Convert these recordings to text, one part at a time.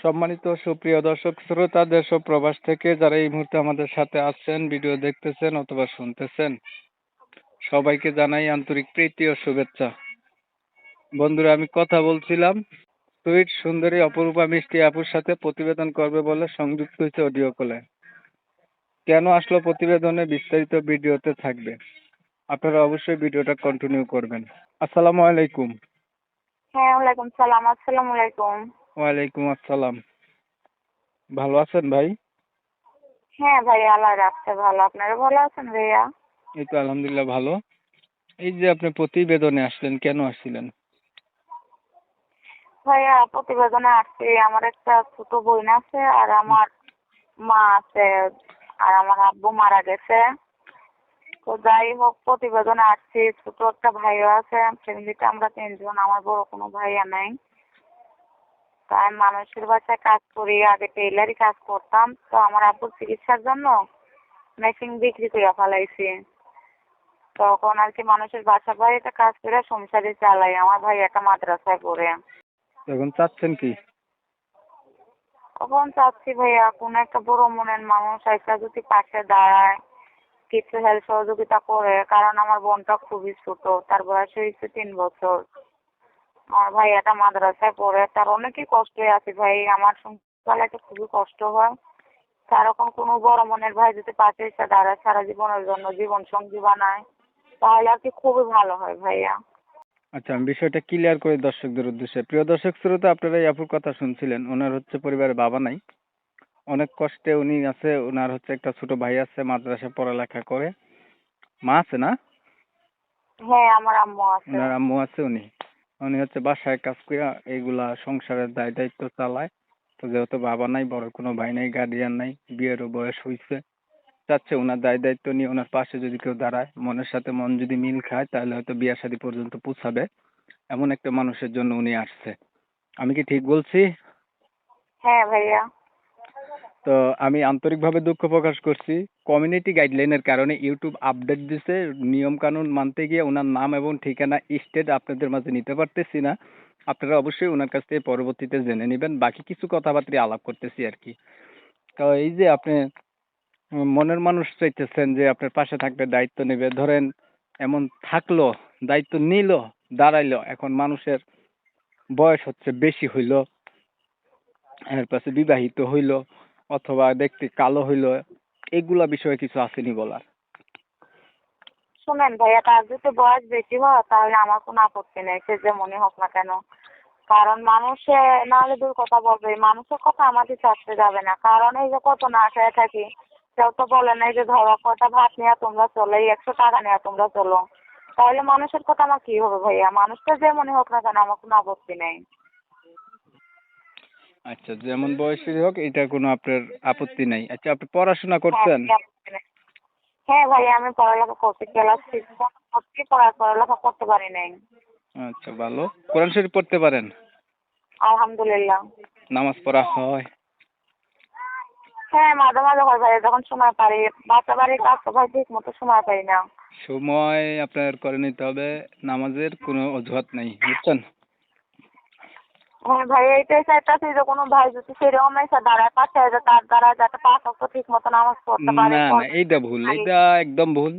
সম্মানিত সুপ্রিয় দর্শক শ্রোতা দেশ ও প্রবাস থেকে যারা এই মুহূর্তে আমাদের সাথে আছেন, ভিডিও দেখতেছেন অথবা শুনতেছেন, সবাইকে জানাই আন্তরিক প্রীতি ও শুভেচ্ছা। বন্ধুরা, আমি কথা বলছিলাম সুইট সুন্দরী অপরূপা মিষ্টি আপুর সাথে প্রতিবেদন করবে বলে সংযুক্ত হয়েছে অডিও কলে। কেন আসলো প্রতিবেদনে বিস্তারিত ভিডিওতে থাকবে, আপনারা অবশ্যই ভিডিওটা কন্টিনিউ করবেন। আসসালামু আলাইকুম। হ্যাঁ, ওয়ালাইকুম সালাম। আসসালামু আলাইকুম। ওয়ালাইকুম আসসালাম। ভালো আছেন ভাই? হ্যাঁ ভাই, আল্লাহ রাখছে ভালো। আপনারা ভালো আছেন ভাইয়া? এই তো আলহামদুলিল্লাহ ভালো। এই যে আপনি প্রতিবেদনে আসলেন, কেন আসছিলেন? ভাইয়া প্রতিবেদনে আসছি, আমার একটা ছোট বোন আছে আর আমার মা আছে, আর আমার আব্বু মারা গেছে। তো যাই হোক, প্রতিবেদনে আসছি। ছোট একটা ভাইও আছে, ফ্যামিলিতে আমরা 3 জন, আমার বড় কোনো ভাইয়া নাই। তাই মানুষের বাসায় কাজ করি, আগে টেইলারি কাজ করতাম। তো আমার আব্বুর চিকিৎসার জন্য মেশিন বিক্রি করে ফেলাইছি। তখন আর কি মানুষের বাসা বাড়িতে কাজ করে সংসারে চালাই। আমার ভাই একটা মাদ্রাসায় পড়ে। এখন চাচ্ছেন কি? তখন চাচ্ছি ভাইয়া কোন একটা বড় মনের মানুষ একটা যদি পাশে দাঁড়ায়, কিছু হেল্প সহযোগিতা করে। কারণ আমার বোনটা খুবই ছোট, তার বয়স হয়েছে 3 বছর। আমার ভাই একটা মাদ্রাসায় পড়ে, তার অনেকই কষ্টে আছে ভাই। আমার সংসার চালাতে খুবই কষ্ট হয়। সেরকম কোনো বড় মনের ভাই যদি পাশে এসে দাঁড়ায়, সারা জীবনের জন্য জীবন সঙ্গী বানায়, তাহলে আর কি খুবই ভালো হয় ভাইয়া। আচ্ছা, আমি বিষয়টা ক্লিয়ার করে দর্শকদের উদ্দেশ্যে। প্রিয় দর্শক শ্রোতা, আপনারা এই আপুর কথা শুনছিলেন। ওনার হচ্ছে পরিবারে বাবা নাই, অনেক কষ্টে উনি আছে। ওনার হচ্ছে একটা ছোট ভাই আছে, মাদ্রাসায় পড়ালেখা করে। মা আছে না? হ্যাঁ, আমার আম্মু আছে। ওনার আম্মু আছে। উনি উনি হচ্ছে বাসায় কাজ করে এইগুলা সংসারের দায় দায়িত্ব চালায়। তো যেহেতু বাবা নাই, বড় কোনো ভাই নাই, গার্ডিয়ান নাই, বিয়েরও বয়স হয়েছে, চাচ্ছে ওনার দায় দায়িত্ব নিয়ে ওনার পাশে যদি কেউ দাঁড়ায়, মনের সাথে মন যদি মিল খায়, তাহলে হয়তো বিয়ে শাদী পর্যন্ত পৌঁছাবে। এমন একটা মানুষের জন্য উনি আসছে। আমি কি ঠিক বলছি? হ্যাঁ ভাইয়া। তো আমি আন্তরিকভাবে দুঃখ প্রকাশ করছি। কমিউনিটি গাইডলাইনের কারণে ইউটিউব আপডেট দিছে, নিয়ম কানুন মানতে গিয়ে ওনার নাম এবং ঠিকানা স্টেট আপনাদের মাঝে নিতে পারতেছি না। আপনারা অবশ্যই ওনার কাছ থেকে পরবর্তীতে জেনে নেবেন। বাকি কিছু কথাবার্তা আলাপ করতেছি আর কি। তো এই যে আপনি মনের মানুষ চাইতেছেন যে আপনার পাশে থাকবে, দায়িত্ব নেবে, ধরেন এমন থাকলো, দায়িত্ব নিল, দাঁড়াইলো, এখন মানুষের বয়স হচ্ছে বেশি হইলো, এর পাশে বিবাহিত হইলো, অথবা দেখতে কালো হইলো, এগুলা বিষয়ে কিছু আসেনি বলার? শুনেন ভাইয়া, তার যদি বয়স বেশি হয় তাহলে আমার কোনো আপত্তি নেই, সে যে মনে হোক না কেন। কারণ মানুষে নাহলে দূর কথা বলবে, মানুষের কথা আমাদের চাচ্ছে যাবে না। কারণ এই যে কত না খেয়ে থাকি, কেউ তো বলে না এই যে ধরো কটা ভাত নিয়ে তোমরা চলো, এই 100 টাকা নিয়ে তোমরা চলো। তাহলে মানুষের কথা আমার কি হবে ভাইয়া? মানুষটা যে মনে হোক না কেন, আমার কোনো আপত্তি নেই। আচ্ছা, যেমন বয়সেরই হোক, এটা কোনো আপনার আপত্তি নাই। আচ্ছা, আপনি পড়াশোনা হ্যাঁ, করছেন? কোনো আপত্তি নেই। হ্যাঁ ভাইয়া, আমি পড়ালেখা করছি, ক্লাস 6 করছি, পড়ালেখা করতে পারি নাই। আচ্ছা, ভালো। কোরআন শরীফ পড়তে পারেন? আলহামদুলিল্লাহ। নামাজ পড়া হয়? হ্যাঁ, মাঝে মাঝে হয় ভাই, যখন সময় পারি। বাসা বাড়ির কাজ তো ভাই ঠিক মতো সময় পাই না। সময় আপনার করে নিতে হবে, নামাজের কোনো অজুহাত নাই, বুঝছেন? হ্যাঁ ভাই, এইটাই চাইতেছি যে কোনো ভাই যদি সেরকম এসে দাঁড়ায় পাশে, যে তার দ্বারা যাতে 5 ওয়াক্ত ঠিক মতো নামাজ পড়তে পারে। না না, এইটা ভুল, এইটা একদম ভুল।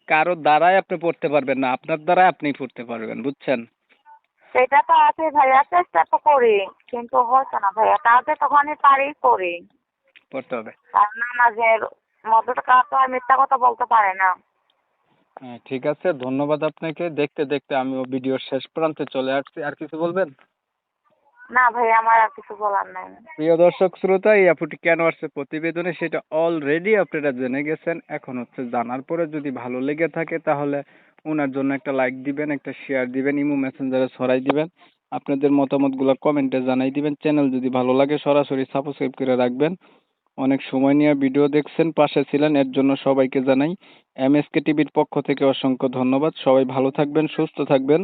কারো দ্বারাই আপনি পড়তে পারবেন না, আপনার দ্বারাই আপনি পড়তে পারবেন, বুঝছেন? সেটা তো আছে ভাইয়া, চেষ্টা তো করি, কিন্তু হচ্ছে না ভাইয়া। কাজে তখনই পারি করি। পড়তে হবে। আর নামাজের মধ্যে তো কাজ তো আর মিথ্যা কথা বলতে পারে না। হ্যাঁ, ঠিক আছে, ধন্যবাদ আপনাকে। দেখতে দেখতে আমিও ভিডিওর শেষ প্রান্তে চলে আসছি। আর কিছু বলবেন? না ভাইয়া, আমার আর কিছু বলার নাই। প্রিয় দর্শক শ্রোতা, এই আপুটি কেন আসছে প্রতিবেদনে সেটা অলরেডি আপনারা জেনে গেছেন। এখন হচ্ছে জানার পরে যদি ভালো লেগে থাকে, তাহলে ওনার জন্য একটা লাইক দিবেন, একটা শেয়ার দিবেন, ইমো মেসেঞ্জারে ছড়াই দিবেন, আপনাদের মতামতগুলো কমেন্টে জানাই দিবেন। চ্যানেল যদি ভালো লাগে সরাসরি সাবস্ক্রাইব করে রাখবেন। অনেক সময় নিয়ে ভিডিও দেখছেন, পাশে ছিলেন, এর জন্য সবাইকে জানাই এমএসকে টিভির পক্ষ থেকে অসংখ্য ধন্যবাদ। সবাই ভালো থাকবেন, সুস্থ থাকবেন।